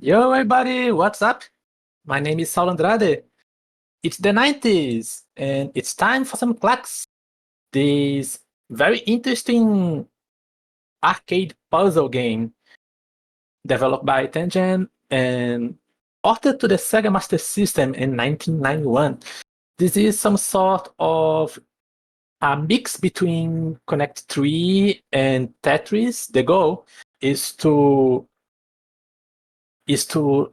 Yo, everybody, what's up? My name is Saulo Andrade. It's the 90s, and it's time for some Klax, this very interesting arcade puzzle game developed by Tengen and ported to the Sega Master System in 1991. This is some sort of a mix between Connect 3 and Tetris. The goal is to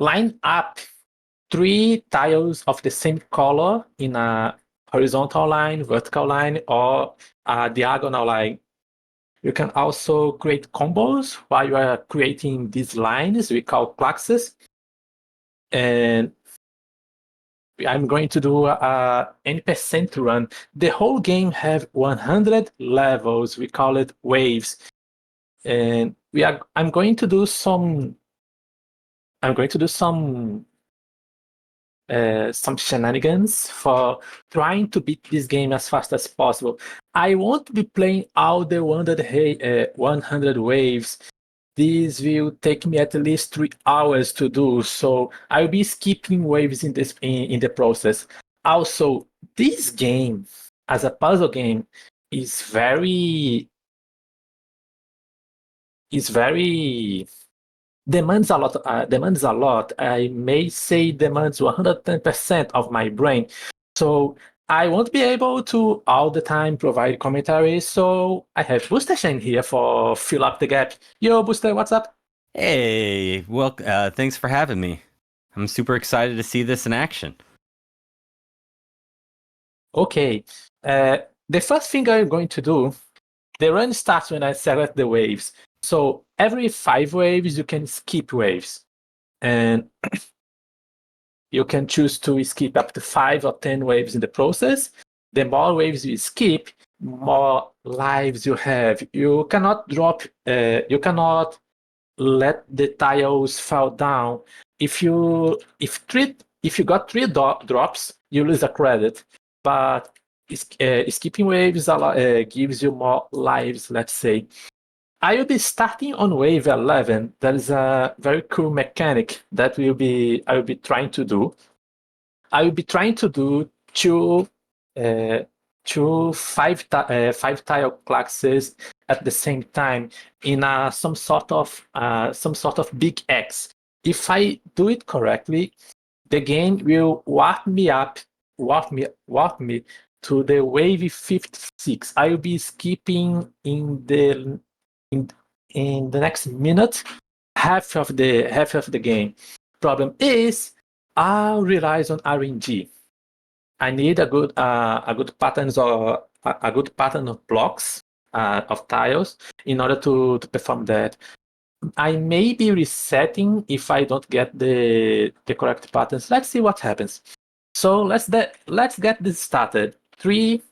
line up three tiles of the same color in a horizontal line, vertical line, or a diagonal line. You can also create combos while you are creating these lines. We call Klaxes. And I'm going to do a N% run. The whole game have 100 levels. We call it waves. And I'm going to do some shenanigans for trying to beat this game as fast as possible. I won't be playing all the 100 waves. This will take me at least 3 hours to do, so I'll be skipping waves in the process. Also, this game, as a puzzle game, is very demands a lot. I may say demands 110% of my brain. So I won't be able to all the time provide commentary. So I have Booster Shane here for fill up the gap. Yo, Booster, what's up? Hey, well, thanks for having me. I'm super excited to see this in action. Okay. The first thing I'm going to do, the run starts when I select the waves. So every 5 waves, you can skip waves. And you can choose to skip up to 5 or 10 waves in the process. The more waves you skip, more lives you have. You cannot let the tiles fall down. If you got 3 drops, you lose a credit. But skipping waves gives you more lives, let's say. I will be starting on wave 11. That is a very cool mechanic that I will be trying to do. I will be trying to do two five tile classes at the same time in some sort of big X. If I do it correctly, the game will warp me to the wave 56. I will be skipping in the next minute half of the game. Problem is, I relies on RNG. I need a good pattern of blocks of tiles in order to perform that. I may be resetting if I don't get the correct patterns. Let's see what happens. So let's get this started. 3,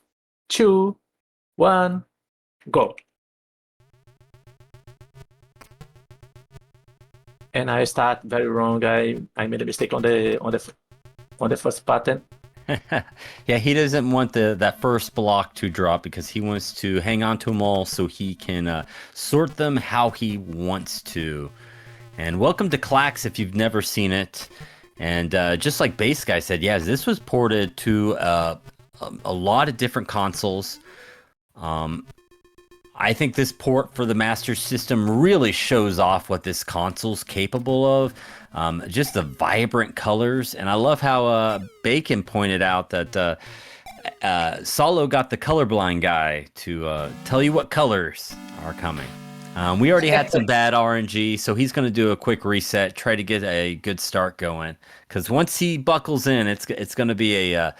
2, 1, go. And I start very wrong. I made a mistake on the first pattern. Yeah, he doesn't want that first block to drop because he wants to hang on to them all so he can sort them how he wants to. And welcome to Klax if you've never seen it. And just like Bass Guy said, yeah, this was ported to a lot of different consoles. I think this port for the Master System really shows off what this console's capable of. Just the vibrant colors. And I love how Bacon pointed out that Saulo got the colorblind guy to tell you what colors are coming. We already had some bad RNG, so he's going to do a quick reset, try to get a good start going. Because once he buckles in, it's going to be a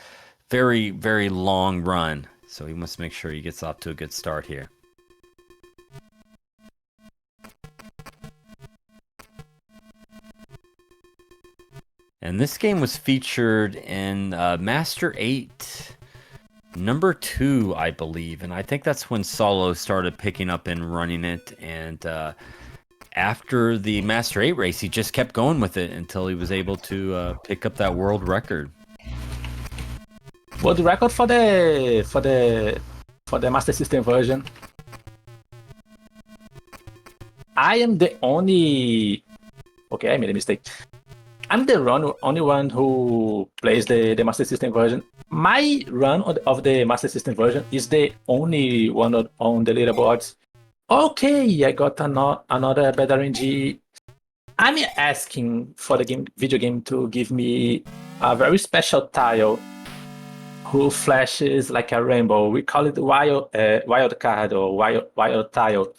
very, very long run. So he must make sure he gets off to a good start here. And this game was featured in Master 8 number 2, I believe. And I think that's when Saulo started picking up and running it. And after the Master 8 race, he just kept going with it until he was able to pick up that world record. World record for the Master System version. I am the only Okay, I made a mistake. I'm the only one who plays the Master System version. My run of the Master System version is the only one on the leaderboards. Okay, I got another bad RNG. I'm asking for the video game to give me a very special tile who flashes like a rainbow. We call it wild card or wild tile.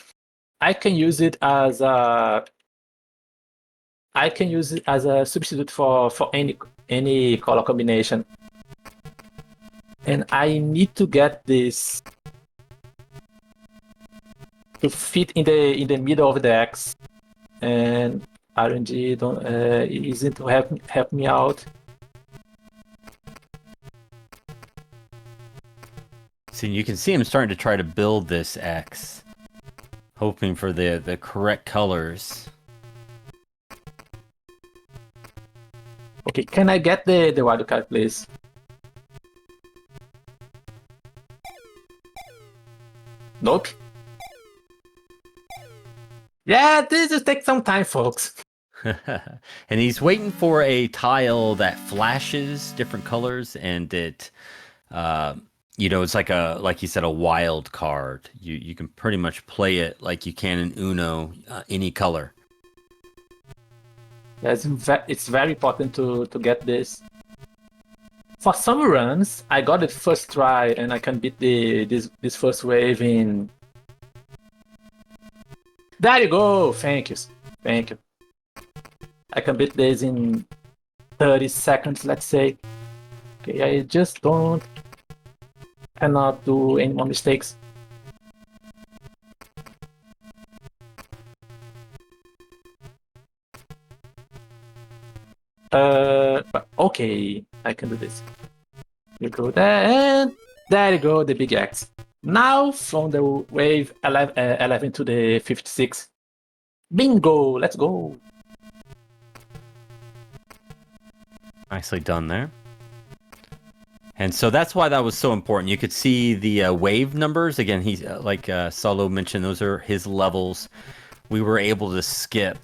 I can use it as a substitute for any color combination. And I need to get this to fit in the middle of the X. And RNG isn't to help me out. So you can see him starting to try to build this X, hoping for the correct colors. Okay, can I get the wild card, please? Nope. Yeah, this just takes some time, folks. And he's waiting for a tile that flashes different colors, and it, it's like you said, a wild card. You can pretty much play it like you can in Uno, any color. Yeah, it's very important to get this. For some runs, I got it first try, and I can beat this first wave in. There you go. Thank you. I can beat this in 30 seconds, let's say. Okay, I just cannot do any more mistakes. Okay, I can do this. You go there, and there you go, the big X. Now from the wave 11 to the 56. Bingo, let's go. Nicely done there. And so that's why that was so important. You could see the wave numbers. Again, he's like Solo mentioned, those are his levels. We were able to skip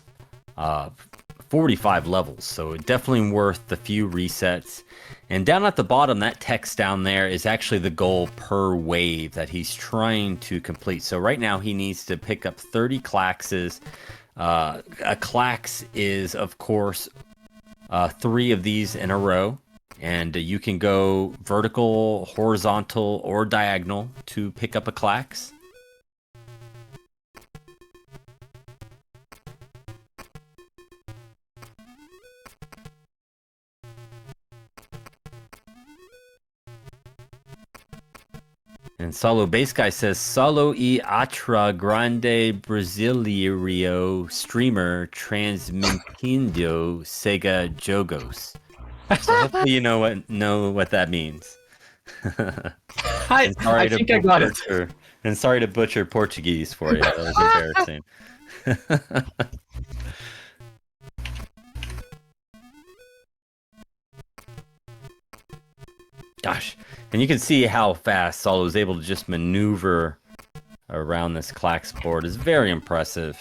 45 levels, so definitely worth the few resets. And down at the bottom, that text down there is actually the goal per wave that he's trying to complete. So right now he needs to pick up 30 Klaxes. A Klax is, of course, 3 of these in a row. And you can go vertical, horizontal, or diagonal to pick up a Klax. And Solo Bass Guy says, Solo e atra grande brasileiro streamer transmitindo Sega Jogos. So hopefully you know what that means. I think I got it. And sorry to butcher Portuguese for you. That was embarrassing. Gosh. And you can see how fast Solo is able to just maneuver around this Klax board. It's very impressive.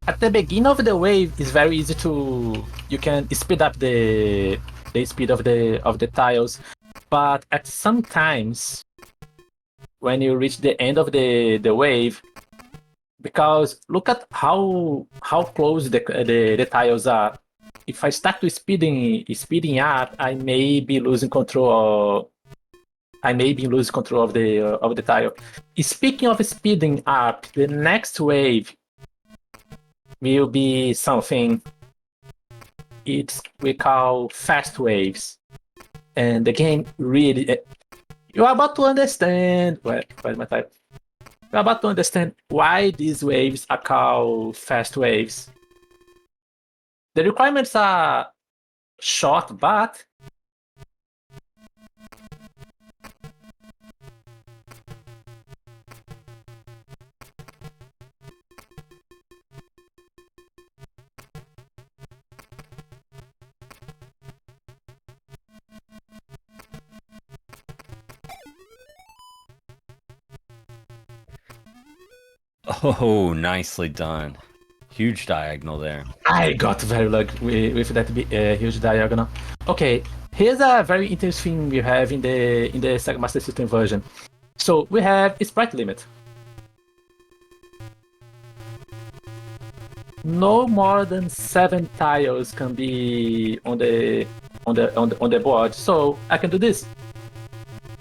At the beginning of the wave, it's very easy you can speed up the speed of the tiles, but at some times when you reach the end of the wave, because look at how close the tiles are. If I start to speeding up, I may be losing control. I may be losing control of the tile. Speaking of speeding up, the next wave will be something we call fast waves, and the game really you're about to understand. Where's my type? You're about to understand why these waves are called fast waves. The requirements are short, but Oh, nicely done. Huge diagonal there. I got very lucky with that huge diagonal. Okay, here's a very interesting we have in the Sega Master System version. So we have a sprite limit. No more than 7 tiles can be on the board. So I can do this.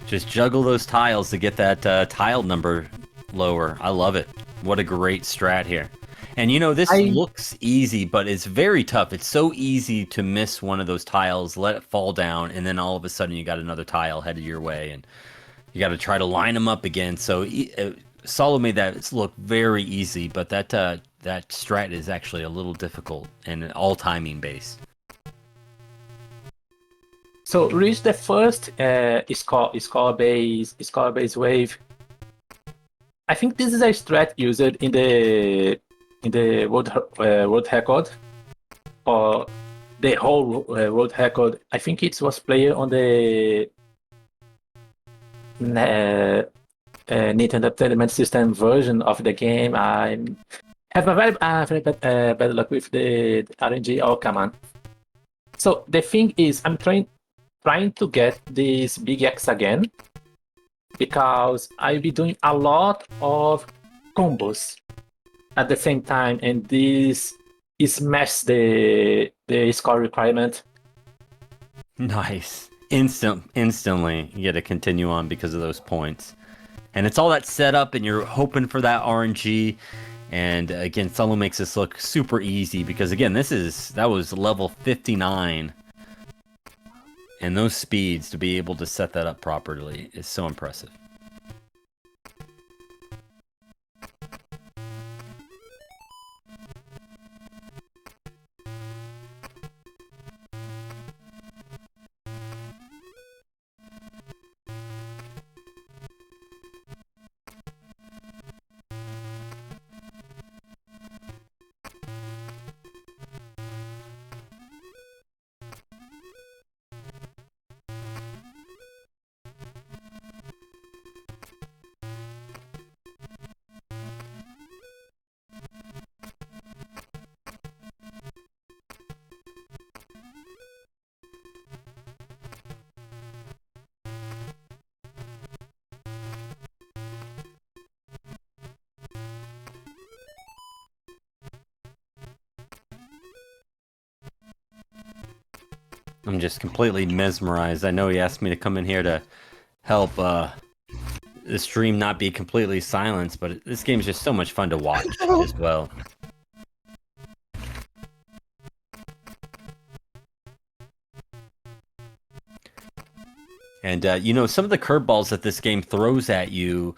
Just juggle those tiles to get that tile number lower. I love it. What a great strat here. And you know, this I looks easy, but it's very tough. It's so easy to miss one of those tiles, let it fall down, and then all of a sudden you got another tile headed your way, and you got to try to line them up again. So Solo made that look very easy, but that strat is actually a little difficult and all timing based. so reach the first score base wave. I think this is a strat used in the world record, or the whole world record. I think it was played on the Nintendo Entertainment System version of the game. I have a very bad luck with the RNG or command. So the thing is, I'm trying to get this big X again, because I'll be doing a lot of combos at the same time, and this smash the score requirement. Nice. Instantly, you get to continue on because of those points. And it's all that setup, and you're hoping for that RNG. And again, Solo makes this look super easy because again, that was level 59. And those speeds to be able to set that up properly is so impressive. I'm just completely mesmerized. I know he asked me to come in here to help the stream not be completely silenced, but this game is just so much fun to watch as well. And you know, some of the curveballs that this game throws at you,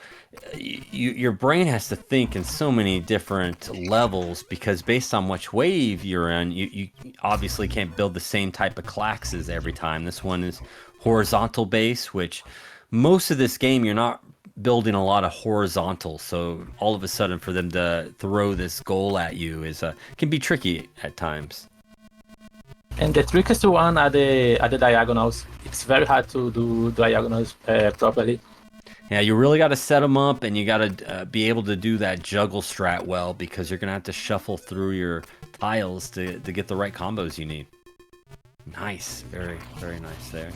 your brain has to think in so many different levels because based on which wave you're in, you obviously can't build the same type of Klaxes every time. This one is horizontal base, which most of this game you're not building a lot of horizontal. So all of a sudden for them to throw this goal at you can be tricky at times. And the trickiest one are the diagonals. It's very hard to do diagonals properly. Yeah, you really got to set them up, and you got to be able to do that juggle strat well because you're gonna have to shuffle through your tiles to get the right combos you need. Nice, very very nice there.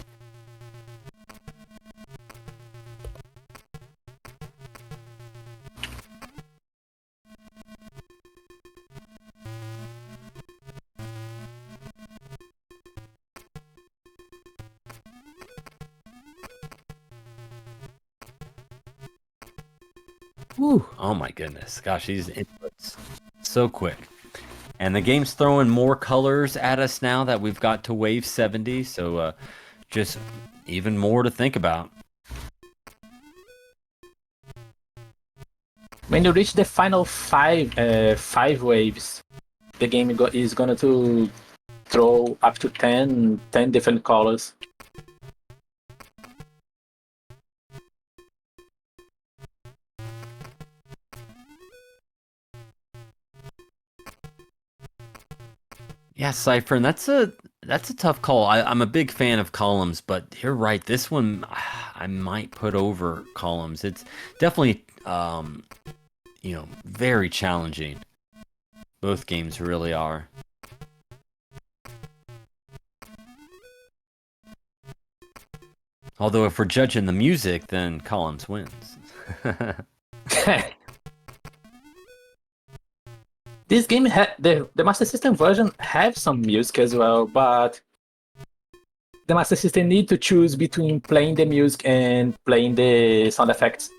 Whew. Oh my goodness. Gosh, these inputs so quick. And the game's throwing more colors at us now that we've got to wave 70, so just even more to think about. When you reach the final five waves, the game is going to throw up to 10 different colors. Yeah, Cypher, and that's a tough call. I'm a big fan of columns, but you're right. This one I might put over columns. It's definitely very challenging. Both games really are. Although if we're judging the music, then Columns wins. This game, the Master System version have some music as well, but the Master System need to choose between playing the music and playing the sound effects.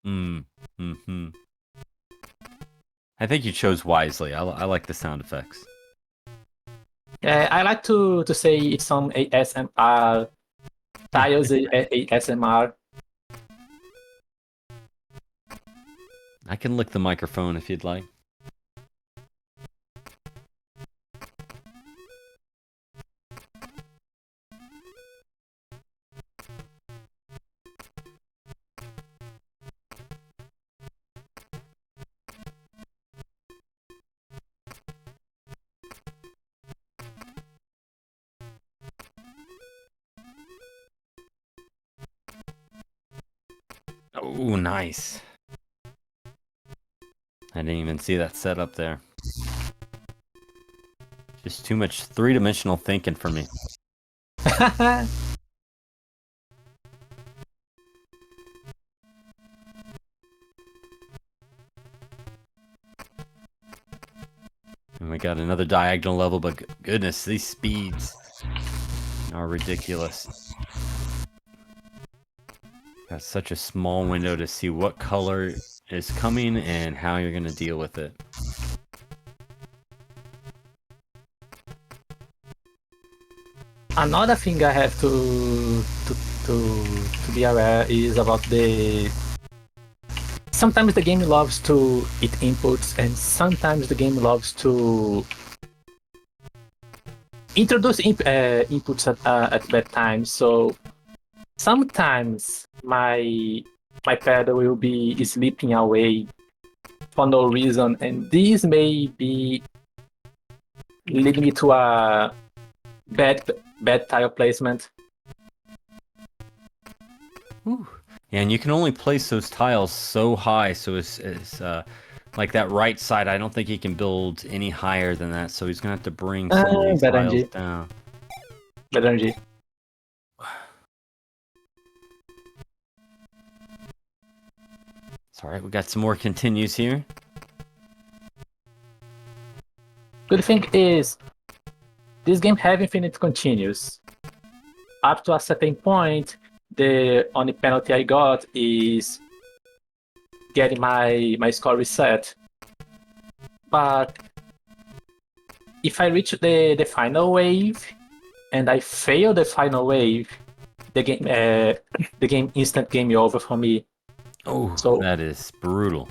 Mm-hmm. I think you chose wisely. I like the sound effects. I like to say it's some ASMR tiles, ASMR. I can lick the microphone if you'd like. Oh, nice. I didn't even see that set up there. Just too much three-dimensional thinking for me. And we got another diagonal level, but goodness, these speeds are ridiculous. Got such a small window to see what color is coming and how you're going to deal with it. Another thing I have to be aware is about the. Sometimes the game loves to eat inputs, and sometimes the game loves to introduce inputs at bad times. So sometimes my pedal will be slipping away for no reason, and this may be leading me to a bad tile placement. Whew. Yeah, and you can only place those tiles so high, so it's like that right side, I don't think he can build any higher than that, so he's gonna have to bring some of these tiles down. Bad energy. It's alright, we got some more continues here. Good thing is, this game have infinite continues. Up to a certain point, the only penalty I got is getting my score reset. But if I reach the final wave and I fail the final wave, the game instant game over for me. Oh, so that is brutal.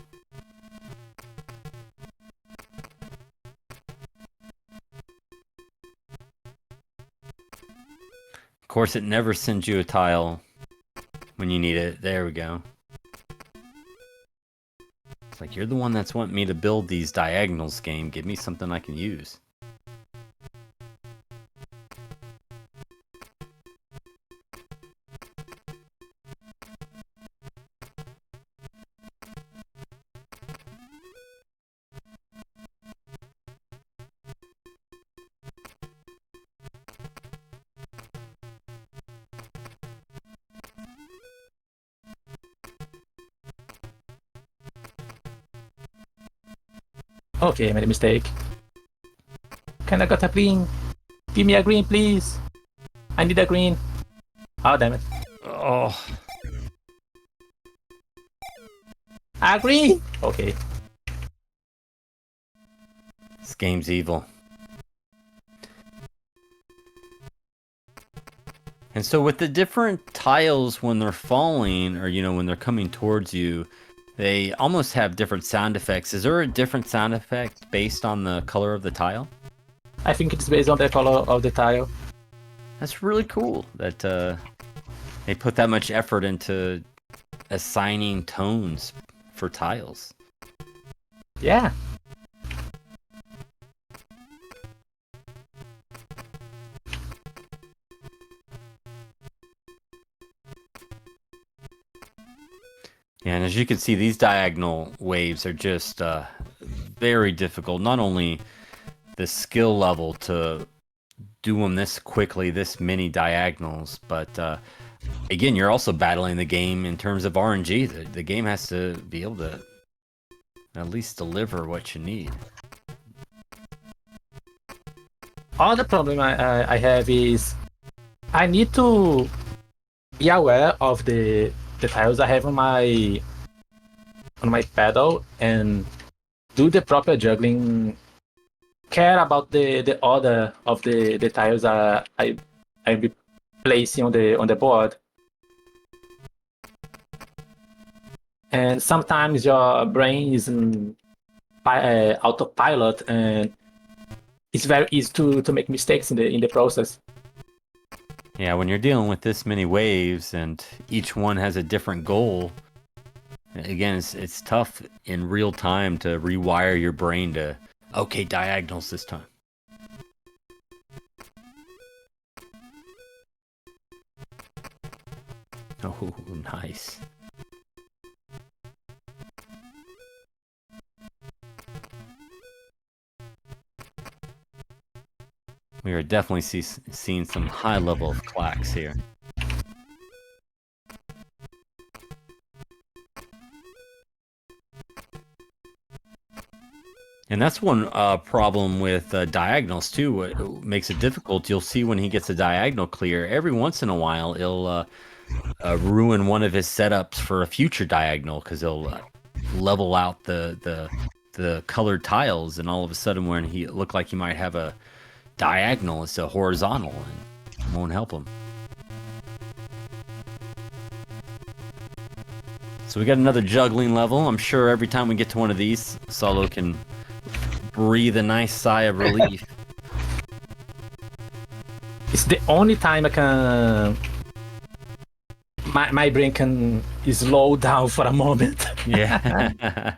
Of course, it never sends you a tile when you need it. There we go. It's like, you're the one that's wanting me to build these diagonals, game. Give me something I can use. Okay, I made a mistake. Can I get a green? Give me a green, please. I need a green. Oh, damn it. Oh. A green! Okay. This game's evil. And so with the different tiles when they're falling, or, when they're coming towards you, they almost have different sound effects. Is there a different sound effect based on the color of the tile? I think it's based on the color of the tile. That's really cool that they put that much effort into assigning tones for tiles. Yeah. Yeah, and As you can see, these diagonal waves are just very difficult. Not only the skill level to do them this quickly, this many diagonals, but again, you're also battling the game in terms of RNG. The game has to be able to at least deliver what you need. All the problem I have is I need to be aware of the tiles I have on my pedal and do the proper juggling. Care about the order of the tiles I be placing on the board. And sometimes your brain is in autopilot, and it's very easy to make mistakes in the process. Yeah, when you're dealing with this many waves and each one has a different goal, again, it's tough in real time to rewire your brain to, okay, diagonals this time. Oh, nice. We are definitely seeing some high level of Klax here. And that's one problem with diagonals too. What makes it difficult, you'll see when he gets a diagonal clear, every once in a while he'll ruin one of his setups for a future diagonal because he'll level out the colored tiles, and all of a sudden when he looked like he might have a diagonal, it's a horizontal and won't help him. So we got another juggling level. I'm sure every time we get to one of these, Solo can breathe a nice sigh of relief. It's the only time I can my brain can slow down for a moment. Yeah.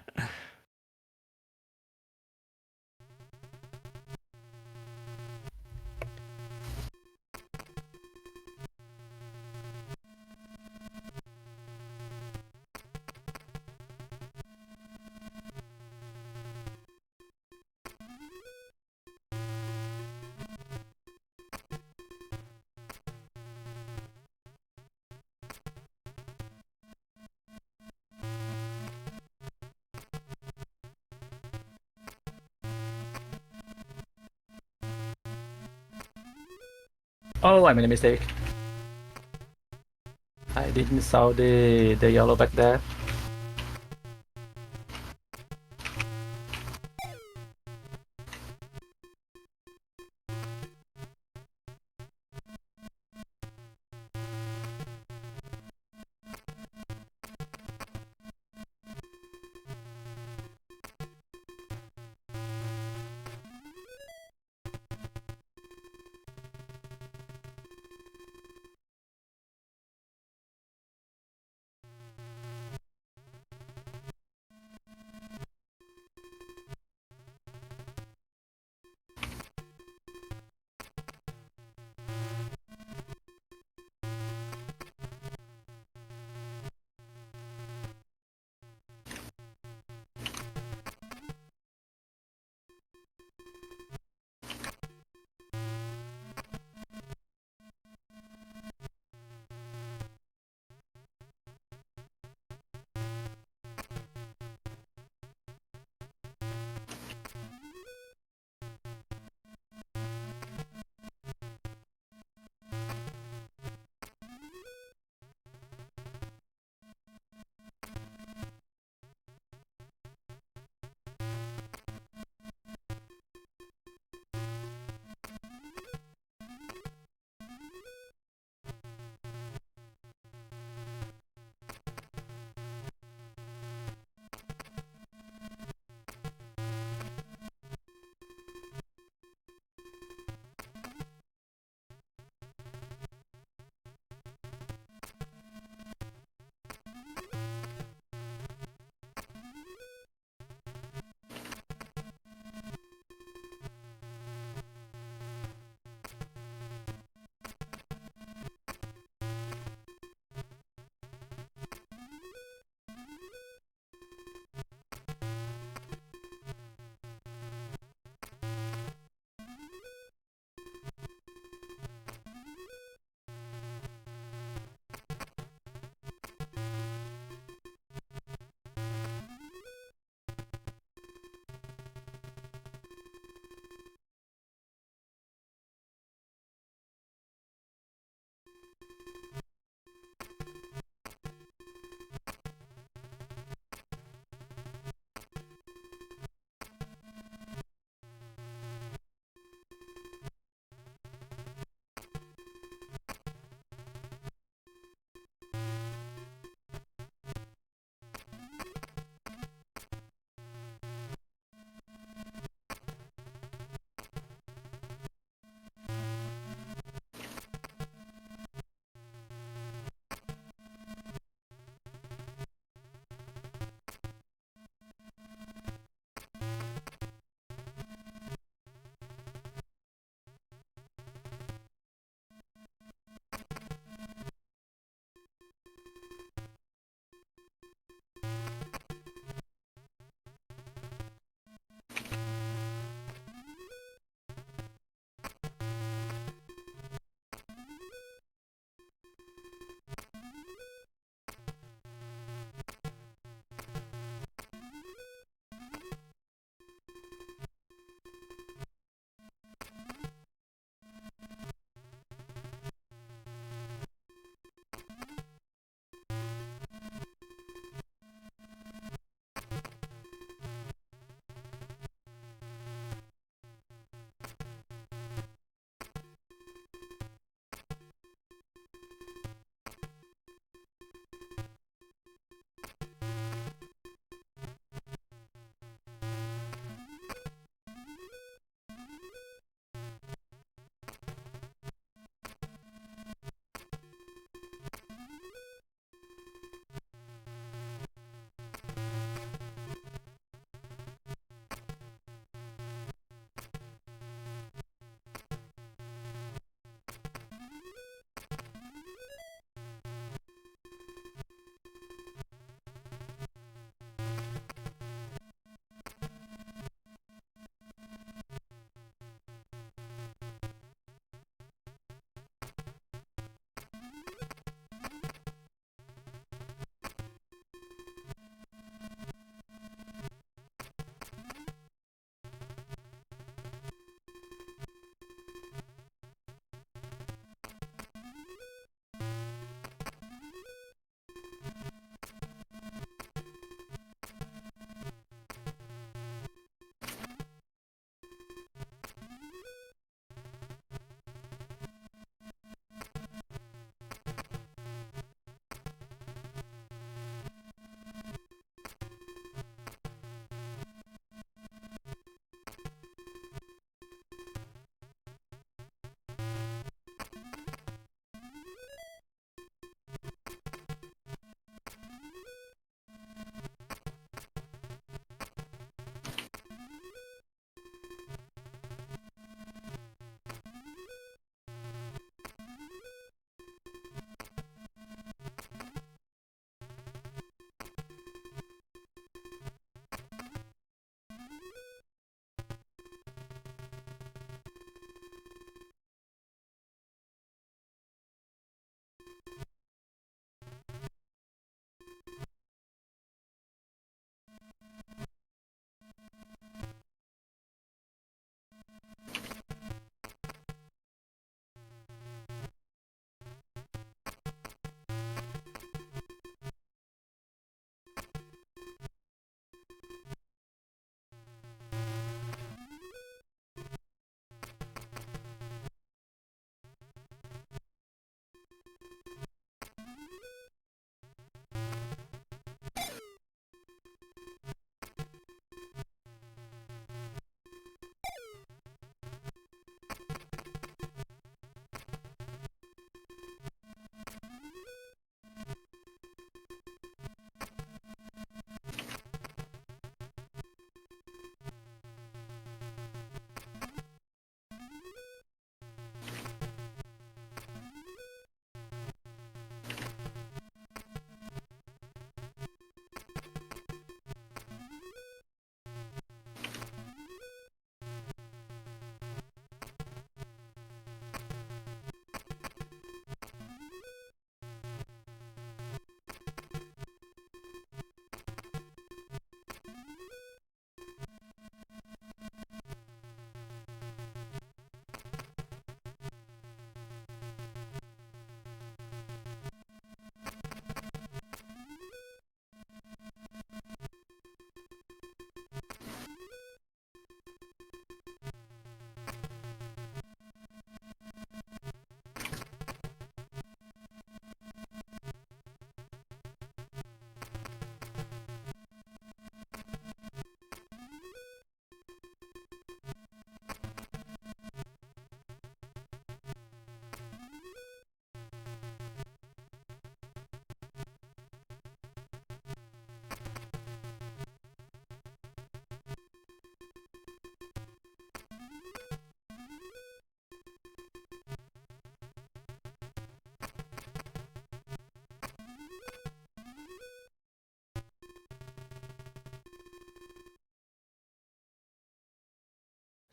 Oh, I made a mistake. I did miss out the yellow back there.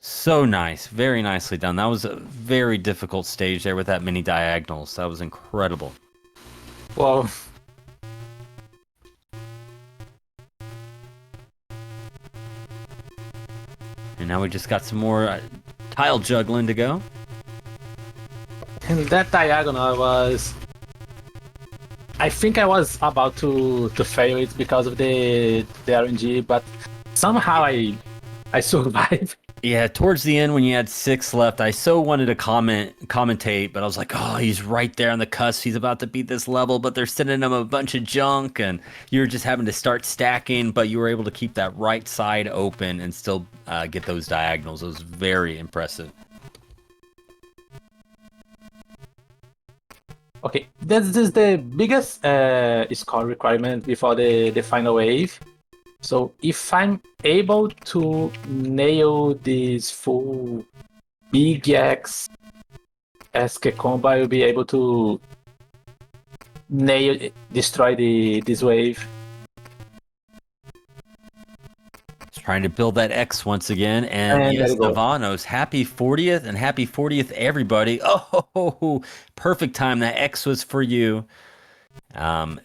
So nice. Very nicely done. That was a very difficult stage there with that many diagonals. That was incredible. Well, And now we just got some more tile juggling to go. and that diagonal was. I think I was about to fail it because of the RNG, but somehow I survived. Yeah, towards the end when you had 6 left, I so wanted to commentate, but I was like, oh, he's right there on the cusp. He's about to beat this level, but they're sending him a bunch of junk, and you're just having to start stacking, but you were able to keep that right side open and still get those diagonals. It was very impressive. Okay, this is the biggest score requirement before the final wave. So if I'm able to nail this full big X SK combo, I will be able to destroy this wave. Trying to build that X once again, and yes, Navanos, happy 40th, and happy 40th, everybody. Oh, perfect time. That X was for you.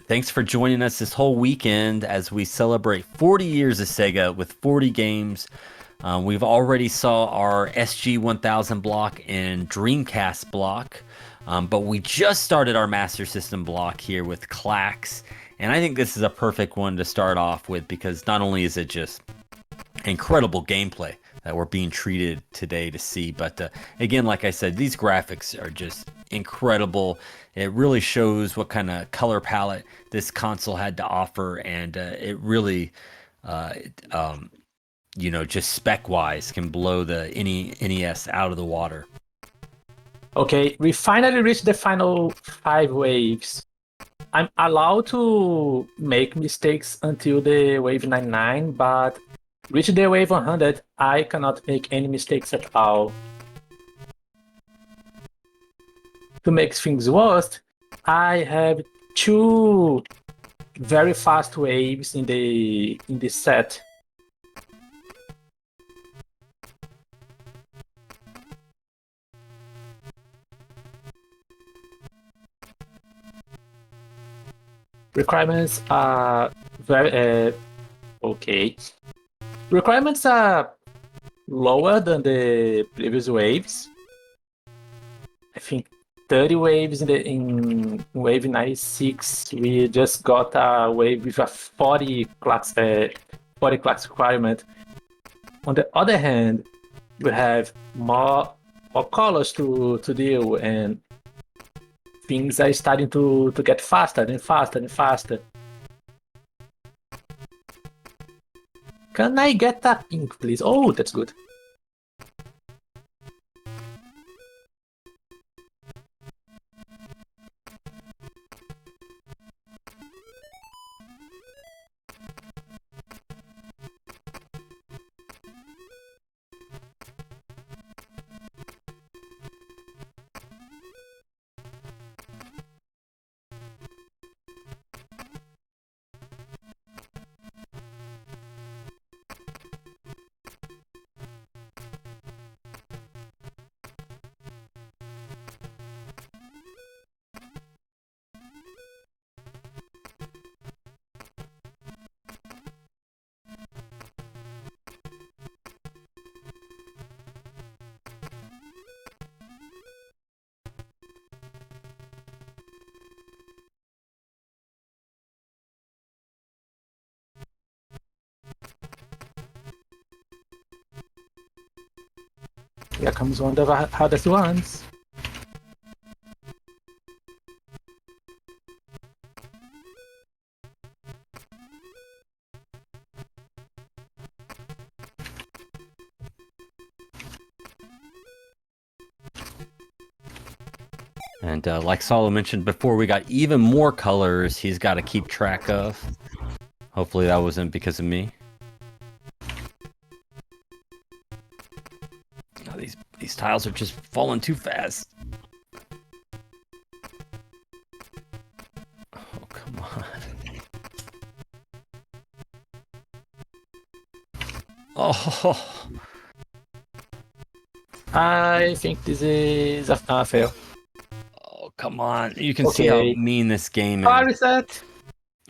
Thanks for joining us this whole weekend as we celebrate 40 years of Sega with 40 games. We've already saw our SG-1000 block and Dreamcast block, but we just started our Master System block here with Klax, and I think this is a perfect one to start off with because not only is it just incredible gameplay that we're being treated today to see, but again, like I said, these graphics are just incredible. It really shows what kind of color palette this console had to offer, and it really just spec wise can blow the NES out of the water. Okay, we finally reached the final 5 waves. I'm allowed to make mistakes until the wave 99, but reach the wave 100, I cannot make any mistakes at all. To make things worse, I have 2 very fast waves in the set. Requirements are very okay. Requirements are lower than the previous waves. I think 30 waves in wave 96. We just got a wave with a 40 Klax requirement. On the other hand, we have more colors to deal, and things are starting to get faster and faster and faster. Can I get that pink, please? Oh, that's good. Here comes one of the hardest ones. And like Solo mentioned before, we got even more colors he's got to keep track of. Hopefully that wasn't because of me. Oh, these tiles are just falling too fast. Oh, come on. Oh. I think this is a fail. Oh, come on. You can see how Okay. mean this game Power is. reset.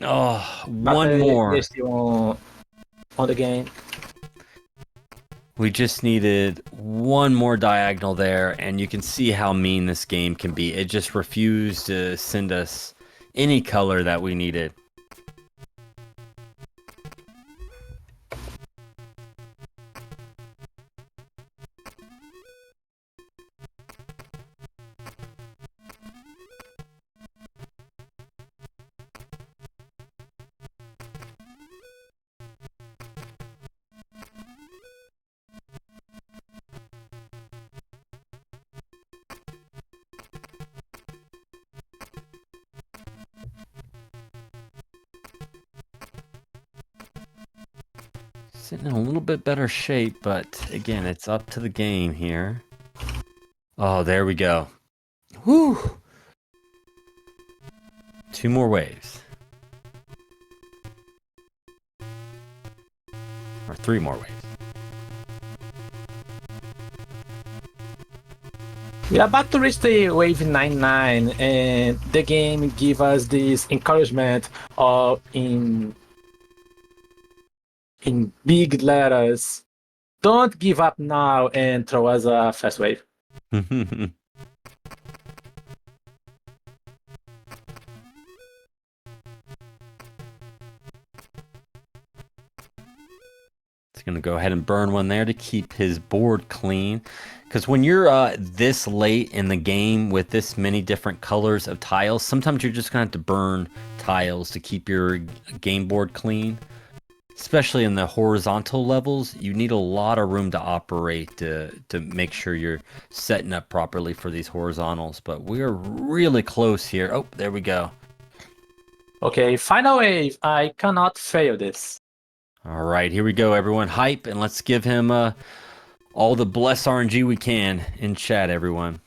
Oh, But one more. we're still on the game. We just needed one more diagonal there, and you can see how mean this game can be. It just refused to send us any color that we needed. Sitting in a little bit better shape, but again, it's up to the game here. Oh, there we go. Whew. 2 more waves. Or 3 more waves. We are about to reach the wave 99, and the game give us this encouragement of in big letters. Don't give up now and throw us a fast wave. It's gonna go ahead and burn one there to keep his board clean. Because when you're this late in the game with this many different colors of tiles, sometimes you're just gonna have to burn tiles to keep your game board clean. Especially in the horizontal levels, you need a lot of room to operate to make sure you're setting up properly for these horizontals. But we are really close here. Oh, there we go. Okay, final wave. I cannot fail this. All right, here we go, everyone. Hype, and let's give him all the bless RNG we can in chat, everyone.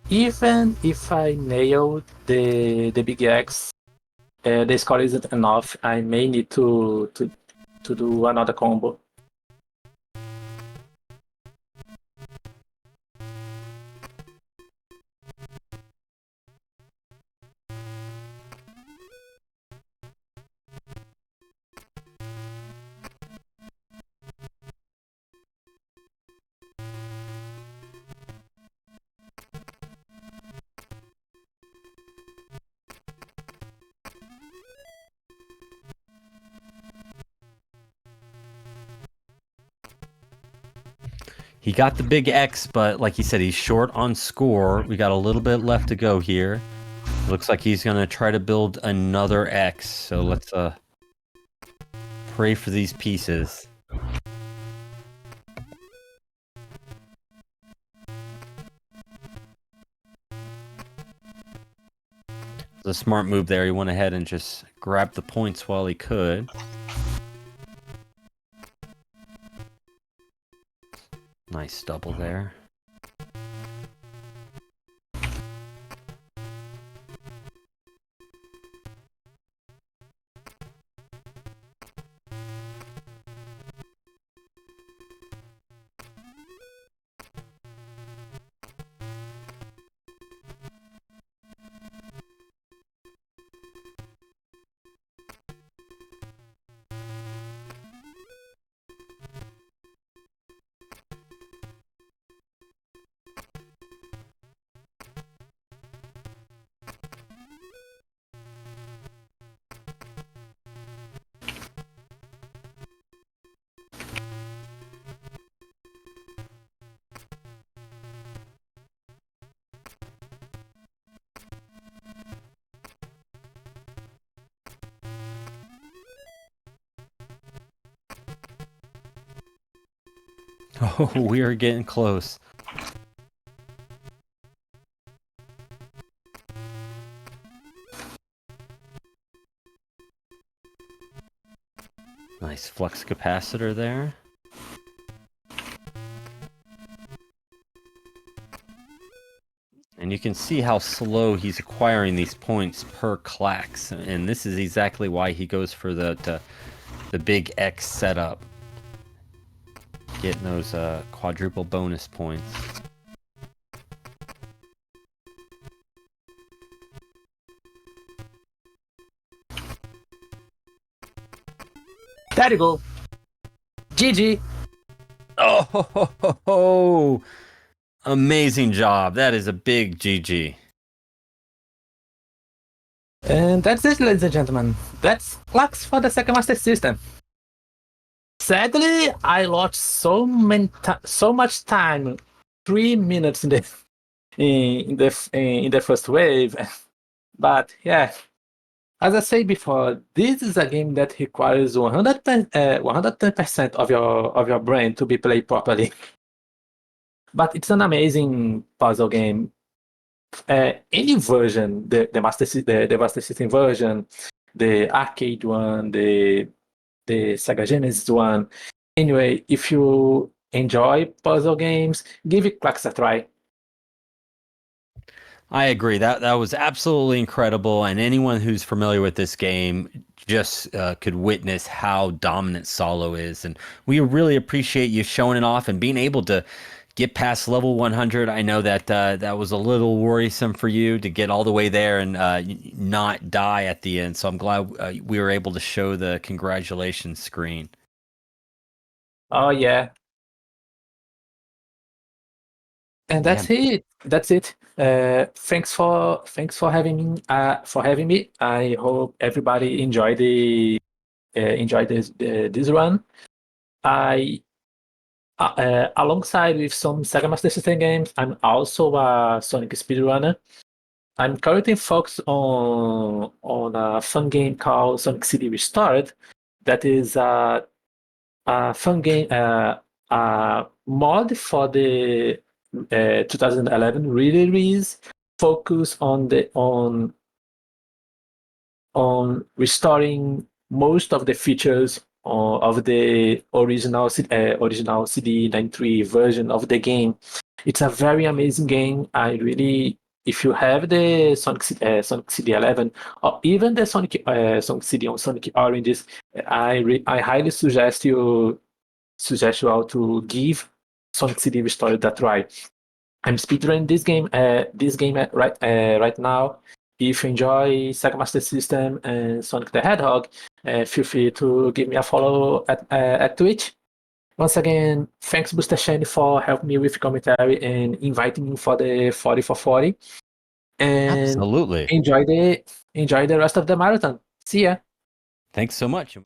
Even if I nail the big X, the score isn't enough. I may need to do another combo. He got the big X, but like he said, he's short on score. We got a little bit left to go here. Looks like he's going to try to build another X. So let's pray for these pieces. It's a smart move there. He went ahead and just grabbed the points while he could. Nice double there. Oh, we are getting close. Nice flux capacitor there. And you can see how slow he's acquiring these points per Klax. And this is exactly why he goes for the big X setup. Getting those quadruple bonus points. There you go. GG. Oh, amazing job. That is a big GG. And that's it, ladies and gentlemen. That's Klax for the Sega Master System. Sadly, I lost so much time, 3 minutes in the first wave. But yeah, as I said before, this is a game that requires 110% of your brain to be played properly. But it's an amazing puzzle game. Any version, the Master System version, the arcade one, the Sega Genesis one. Anyway, if you enjoy puzzle games, give it Klax a try. I agree. That was absolutely incredible, and anyone who's familiar with this game just could witness how dominant Solo is. And we really appreciate you showing it off and being able to get past level 100. I know that that was a little worrisome for you to get all the way there and not die at the end. So I'm glad we were able to show the congratulations screen. Oh yeah. And that's it. That's it. Thanks for having me. I hope everybody enjoyed this run. I alongside with some Sega Master System games, I'm also a Sonic speedrunner. I'm currently focused on a fun game called Sonic City Restored. That is a fun game, a mod for the 2011 release, focus on restoring most of the features of the original CD93 version of the game. It's a very amazing game. If you have the Sonic CD11 or even the Sonic CD on Sonic Oranges, I highly suggest you all to give Sonic CD Restored a try. I'm speedrunning this game right now. If you enjoy Sega Master System and Sonic the Hedgehog, feel free to give me a follow at Twitch. Once again, thanks Booster Shane for helping me with commentary and inviting me for the 40 for 40. And Absolutely. enjoy the rest of the marathon. See ya. Thanks so much.